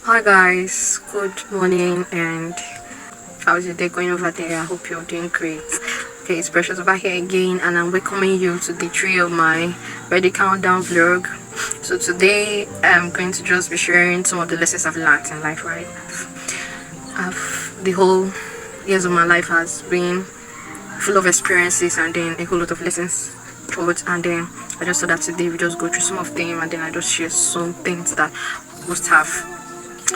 Hi guys, good morning, and how's your day going over there? I hope you're doing great. Okay, it's Precious over here again, and I'm welcoming you to day 3 of my birthday countdown vlog. So today I'm going to just be sharing some of the lessons I've learned in life, right? The whole years of my life has been full of experiences and then a whole lot of lessons thought, and then I just thought that today we just go through some of them and then I just share some things that must have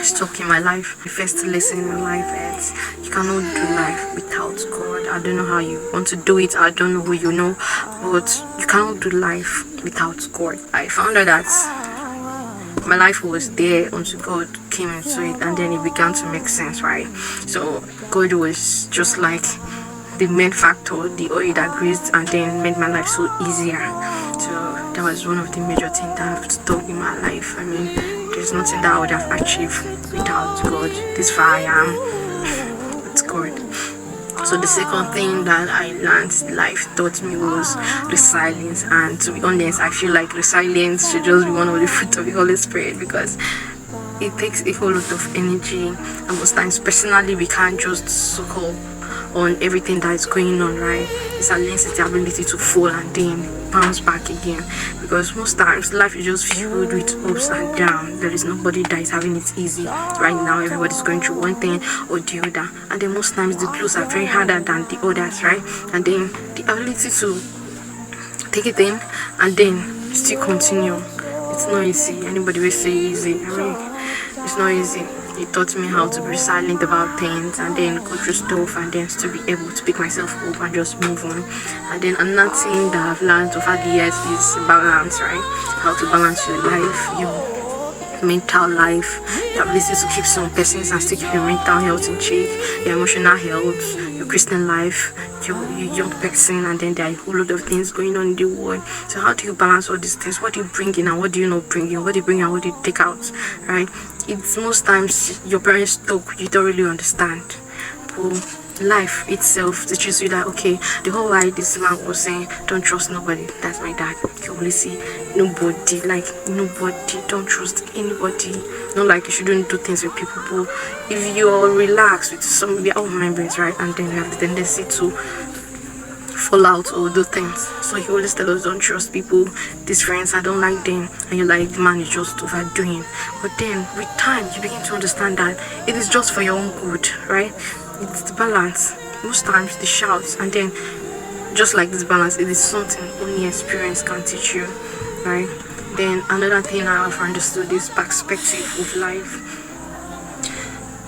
stuck in my life. The first lesson in life is you cannot do life without God. I don't know how you want to do it, I don't know who you know, but you cannot do life without God. I found out that my life was there until God came into it, and then it began to make sense, right? So God was just like the main factor, the oil that greased and then made my life so easier. So that was one of the major things that I've stuck in my life. I mean, there's nothing that I would have achieved without God. This far I am, it's God. So the second thing that I learned life taught me was resilience, and to be honest, I feel like resilience should just be one of the fruits of the Holy Spirit, because it takes a whole lot of energy, and most times personally we can't just suckle on everything that is going on, right? Resilience is the ability to fall and then bounce back again, because most times life is just filled with ups and downs. There is nobody that is having it easy right now. Everybody's going through one thing or the other, and then most times the blues are very harder than the others, right? And then the ability to take it in and then still continue, it's not easy. Anybody will say easy, I mean, it's not easy. It taught me how to be resilient about things and then go through stuff and then still be able to pick myself up and just move on. And then another thing that I've learned over the years is balance, right? How to balance your life, your mental life, the ability to keep some persons and still keep your mental health in check, your emotional health, your Christian life, your young person, and then there are a whole lot of things going on in the world. So how do you balance all these things? What do you bring in and what do you not bring in? What do you bring in and what do you take out, right? It's most times your parents talk, you don't really understand, but life itself teaches you that, okay, the whole why this man was saying don't trust nobody, that's my dad. You only see nobody, like nobody, don't trust anybody. Not like you shouldn't do things with people, but if you're relaxed with some of your members, right, and then you have the tendency to fall out or do things, so he always tell us don't trust people. These friends, I don't like them, and you're like, the man is just overdoing. But then with time you begin to understand that it is just for your own good, right? It's the balance. Most times the shouts, and then just like this balance, it is something only experience can teach you, right? Then another thing I've understood is perspective of life.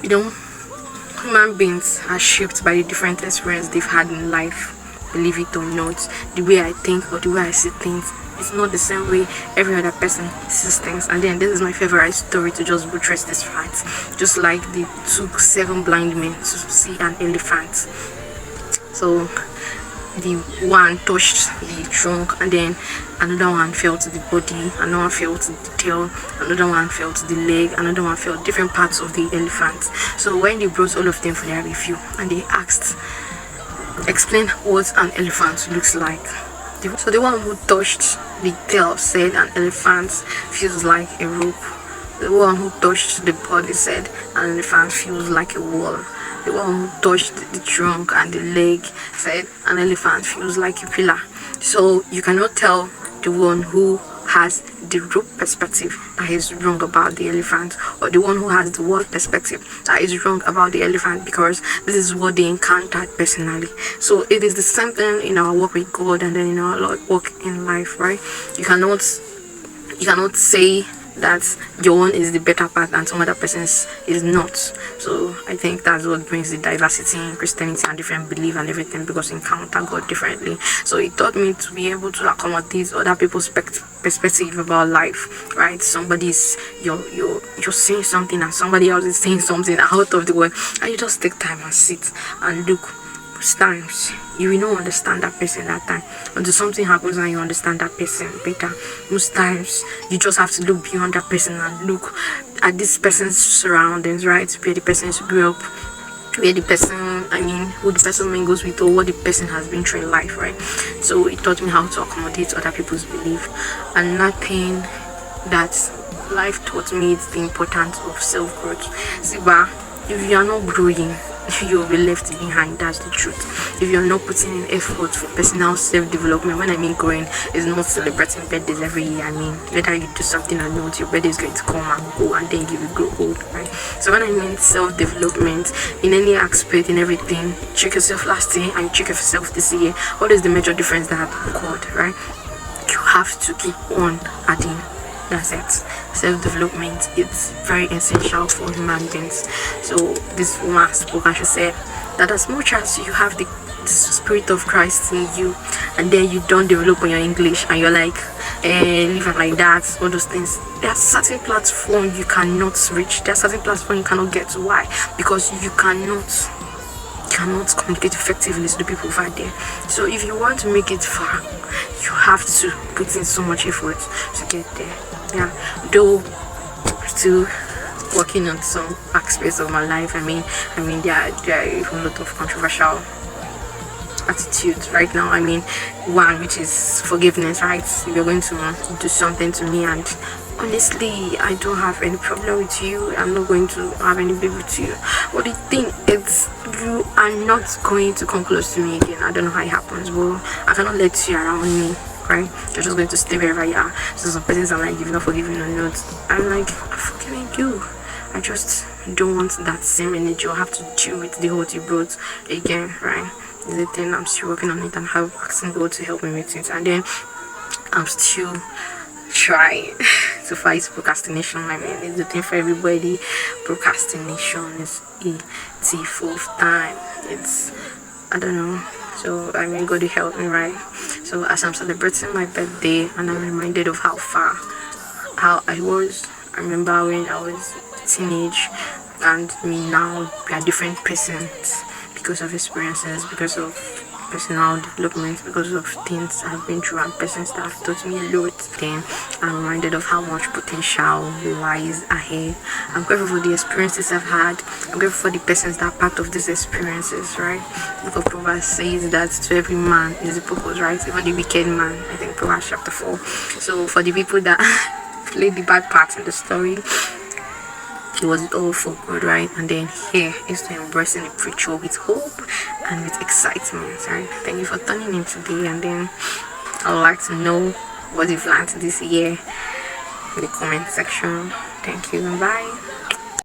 You know, human beings are shaped by the different experiences they've had in life. Believe it or not, the way I think or the way I see things, it's not the same way every other person sees things. And then this is my favorite story to just buttress this fact. Just like they took 7 blind men to see an elephant. So the one touched the trunk, and then another one felt the body, another one felt the tail, another one felt the leg, another one felt different parts of the elephant. So when they brought all of them for their review and they asked, explain what an elephant looks like. So the one who touched the tail said an elephant feels like a rope. The one who touched the body said an elephant feels like a wall. The one who touched the trunk and the leg said an elephant feels like a pillar. So you cannot tell the one who has the rope perspective that is wrong about the elephant, or the one who has the wall perspective that is wrong about the elephant, because this is what they encountered personally. So it is the same thing in our work with God and then in our work in life, right? You cannot say that your one is the better part and some other person's is not. So I think that's what brings the diversity in Christianity and different belief and everything, because we encounter God differently. So it taught me to be able to accommodate other people's perspective about life, right? Somebody's you're saying something and somebody else is saying something out of the way, and you just take time and sit and look. Times you will not understand that person that time until something happens and you understand that person better. Most times you just have to look beyond that person and look at this person's surroundings, right? Where the person grew up, where the person, who the person mingles with, or what the person has been through in life, right? So it taught me how to accommodate other people's belief. And nothing that life taught me the importance of self-growth. See, but if you are not growing, you will be left behind. That's the truth. If you're not putting in effort for personal self-development, when I mean growing, is not celebrating birthdays every year. I mean, whether you do something or not, your birthday is going to come and go, and then you will grow old, right? So when I mean self-development in any aspect, in everything, check yourself last year and check yourself this year. What is the major difference that occurred, right? You have to keep on adding. That's it. Self-development is very essential for human beings. So this woman spoke and she said that as much as you have the spirit of Christ in you, and then you don't develop on your English, and you're like living like that, all those things, there are certain platforms you cannot reach. There are certain platforms you cannot get to. Why? Because you cannot communicate effectively to the people over there. So if you want to make it far, you have to put in so much effort to get there. Yeah, though still working on some aspects of my life. I mean there are even a lot of controversial attitudes right now. I mean, one which is forgiveness, right? If you're going to do something to me, and honestly I don't have any problem with you, I'm not going to have any beef with you, but the thing is, you are not going to come close to me again. I don't know how it happens, but I cannot let you around me, right? You're just going to stay wherever you are. So some persons are like, you're not forgiving or not. I'm like, I'm forgiving you. I just don't want that same energy. I'll have to deal with the hurt you brought again, right? The thing, I'm still working on it and have asking God to help me with it. And then I'm still trying to fight procrastination. I mean, it's the thing for everybody. Procrastination is a thief of time. It's, I don't know. So I mean, God to help me, right? So as I'm celebrating my birthday, and I'm reminded of how I was. I remember when I was a teenage, and me now, we are different persons because of experiences, because of personal development, because of things I've been through and persons that have taught me a lot. Then I'm reminded of how much potential lies ahead. I'm grateful for the experiences I've had. I'm grateful for the persons that are part of these experiences, right? The book of Proverbs says that to every man is a purpose, right? Even the wicked man, I think Proverbs chapter 4. So for the people that played the bad part in the story, it was all for good, right? And then here is to embracing the preacher with hope and with excitement, right? Thank you for tuning in today, and then I would like to know what you've learned this year in the comment section. Thank you and bye.